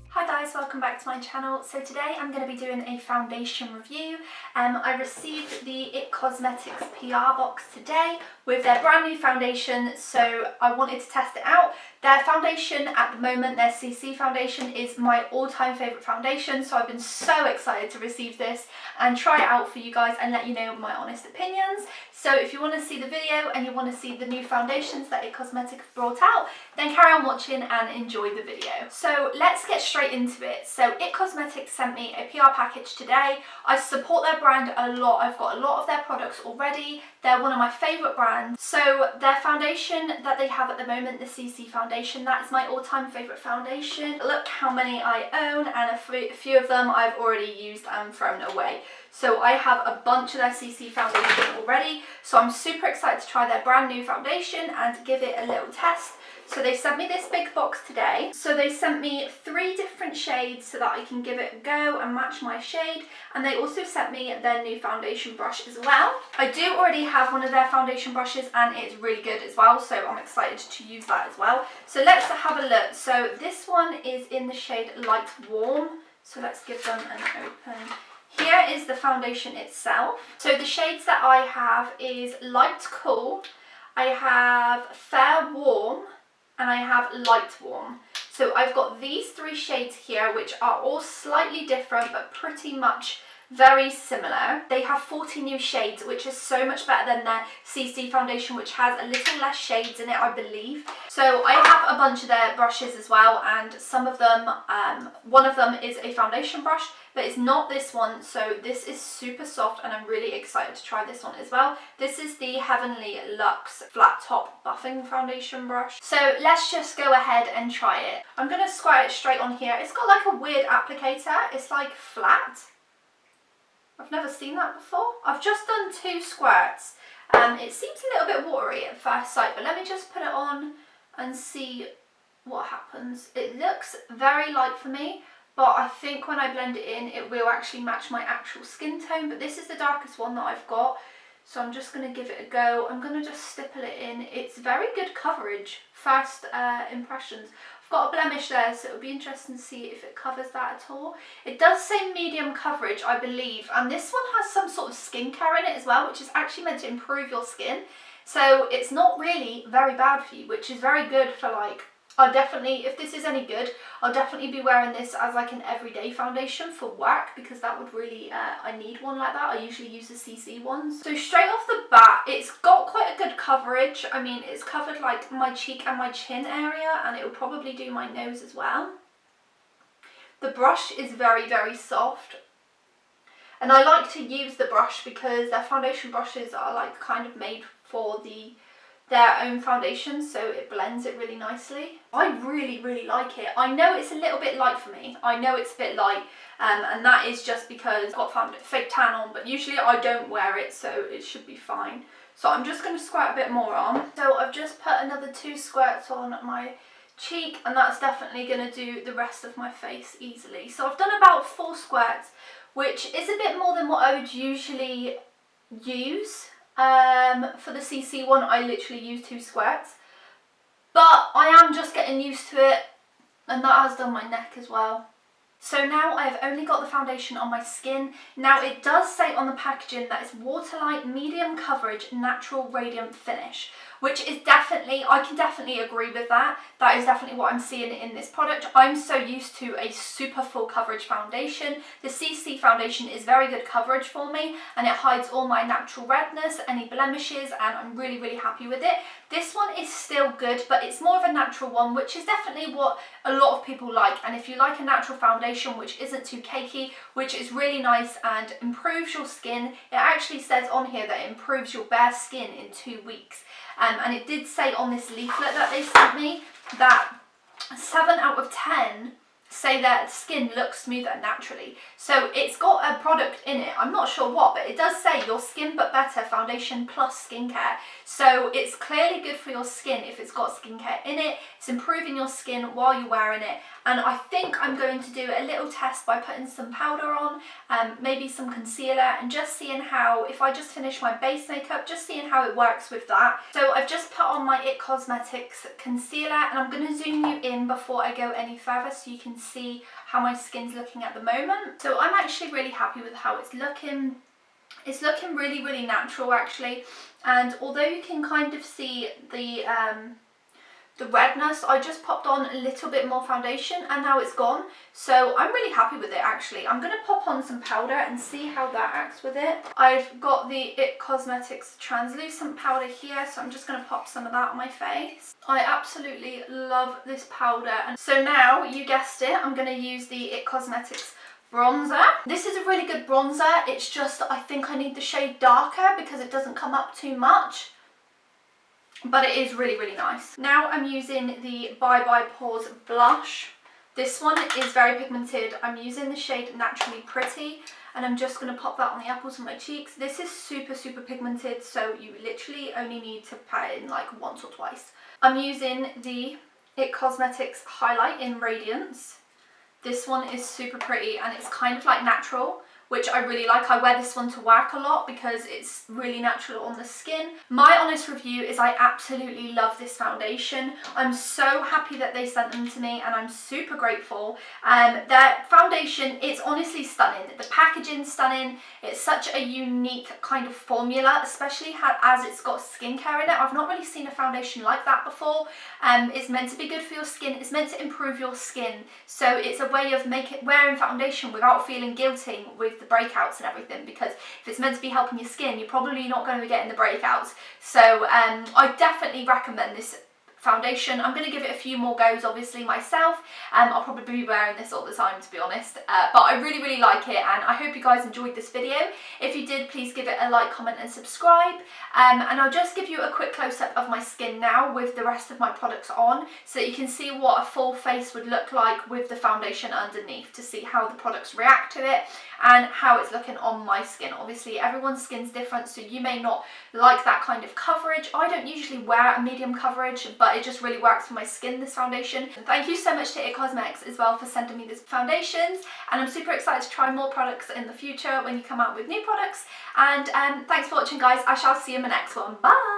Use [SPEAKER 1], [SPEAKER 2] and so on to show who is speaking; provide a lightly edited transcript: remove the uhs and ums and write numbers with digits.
[SPEAKER 1] Hi guys, welcome back to my channel. So today I'm going to be doing a foundation review. I received the IT Cosmetics PR box today with their brand new foundation, so I wanted to test it out. Their foundation at the moment, their CC foundation, is my all-time favourite foundation, so I've been so excited to receive this and try it out for you guys and let you know my honest opinions. So if you want to see the video and you want to see the new foundations that IT Cosmetics brought out, then carry on watching and enjoy the video. So let's get straight into it. So IT Cosmetics sent me a PR package today. I support their brand a lot. I've got a lot of their products already. They're one of my favourite brands. So their foundation that they have at the moment, the CC foundation, that is my all-time favourite foundation. Look how many I own, and a few of them I've already used and thrown away. So I have a bunch of their CC foundation already. So I'm super excited to try their brand new foundation and give it a little test. So they sent me this big box today. So they sent me 3 different shades so that I can give it a go and match my shade. And they also sent me their new foundation brush as well. I do already have one of their foundation brushes and it's really good as well. So I'm excited to use that as well. So let's have a look. So this one is in the shade Light Warm. So let's give them an open. Here is the foundation itself. So the shades that I have is Light Cool, I have Fair Warm, and I have Light Warm. So I've got these 3 shades here, which are all slightly different but pretty much very similar. They have 40 new shades, which is so much better than their CC foundation, which has a little less shades in it, I believe. So I have a bunch of their brushes as well, and some of them, one of them is a foundation brush, but it's not this one. So this is super soft and I'm really excited to try this one as well. This is the Heavenly Luxe Flat Top Buffing Foundation Brush. So let's just go ahead and try it. I'm going to squirt it straight on here. It's got like a weird applicator. It's like flat. I've never seen that before. I've just done 2 squirts. It seems a little bit watery at first sight, but let me just put it on and see what happens. It looks very light for me, but I think when I blend it in, it will actually match my actual skin tone. But this is the darkest one that I've got, so I'm just going to give it a go. I'm going to just stipple it in. It's very good coverage, first impressions. I've got a blemish there, so it'll be interesting to see if it covers that at all. It does say medium coverage, I believe, and this one has some sort of skincare in it as well, which is actually meant to improve your skin. So it's not really very bad for you, which is very good for like, I'll definitely, if this is any good, I'll definitely be wearing this as like an everyday foundation for work, because that would really, I need one like that. I usually use the CC ones. So straight off the bat, it's got quite a good coverage. I mean, it's covered like my cheek and my chin area, and it will probably do my nose as well. The brush is very, very soft. And I like to use the brush because their foundation brushes are like kind of made for their own foundation, so it blends it really nicely. I really, really like it. I know it's a little bit light for me. I know it's a bit light, and that is just because I've got fake tan on, but usually I don't wear it, so it should be fine. So I'm just going to squirt a bit more on. So I've just put another 2 squirts on my cheek, and that's definitely going to do the rest of my face easily. So I've done about 4 squirts, which is a bit more than what I would usually use. For the CC one, I literally use 2 squirts, but I am just getting used to it, and that has done my neck as well. So now I've only got the foundation on my skin. Now it does say on the packaging that it's waterlight, medium coverage, natural radiant finish, which is definitely, I can definitely agree with that. That is definitely what I'm seeing in this product. I'm so used to a super full coverage foundation. The CC foundation is very good coverage for me, and it hides all my natural redness, any blemishes, and I'm really, really happy with it. This one is still good, but it's more of a natural one, which is definitely what a lot of people like. And if you like a natural foundation which isn't too cakey, which is really nice and improves your skin, it actually says on here that it improves your bare skin in 2 weeks. And it did say on this leaflet that they sent me that 7 out of 10 say their skin looks smoother naturally. So it's got a product in it, I'm not sure what, but it does say your skin but better foundation plus skincare. So it's clearly good for your skin if it's got skincare in it. It's improving your skin while you're wearing it. And I think I'm going to do a little test by putting some powder on, maybe some concealer, and just seeing how, if I just finish my base makeup, just seeing how it works with that. So I've just put on my IT Cosmetics concealer, and I'm going to zoom you in before I go any further so you can see how my skin's looking at the moment. So I'm actually really happy with how it's looking. It's looking really, really natural actually. And although you can kind of see the redness, I just popped on a little bit more foundation and now it's gone. So I'm really happy with it actually. I'm going to pop on some powder and see how that acts with it. I've got the IT Cosmetics translucent powder here, so I'm just going to pop some of that on my face. I absolutely love this powder. And so now, you guessed it, I'm going to use the IT Cosmetics bronzer. This is a really good bronzer. It's just I think I need the shade darker because it doesn't come up too much. But it is really, really nice. Now I'm using the Bye Bye Pores blush. This one is very pigmented. I'm using the shade Naturally Pretty, and I'm just going to pop that on the apples of my cheeks. This is super, super pigmented, so you literally only need to pat it in like once or twice. I'm using the IT Cosmetics highlight in Radiance. This one is super pretty and it's kind of like natural, which I really like. I wear this one to work a lot because it's really natural on the skin. My honest review is I absolutely love this foundation. I'm so happy that they sent them to me and I'm super grateful. Their foundation is honestly stunning. The packaging's stunning. It's such a unique kind of formula, especially as it's got skincare in it. I've not really seen a foundation like that before. It's meant to be good for your skin. It's meant to improve your skin. So it's a way of wearing foundation without feeling guilty with the breakouts and everything, because if it's meant to be helping your skin, you're probably not going to be getting the breakouts. So I definitely recommend this foundation. I'm going to give it a few more goes obviously myself. I'll probably be wearing this all the time to be honest, but I really, really like it and I hope you guys enjoyed this video. If you did, please give it a like, comment and subscribe, and I'll just give you a quick close-up of my skin now with the rest of my products on so that you can see what a full face would look like with the foundation underneath, to see how the products react to it and how it's looking on my skin. Obviously everyone's skin's different, so you may not like that kind of coverage. I don't usually wear a medium coverage, but it just really works for my skin, this foundation. And thank you so much to IT Cosmetics as well for sending me these foundations, and I'm super excited to try more products in the future when you come out with new products. And thanks for watching guys. I shall see you in my next one. Bye!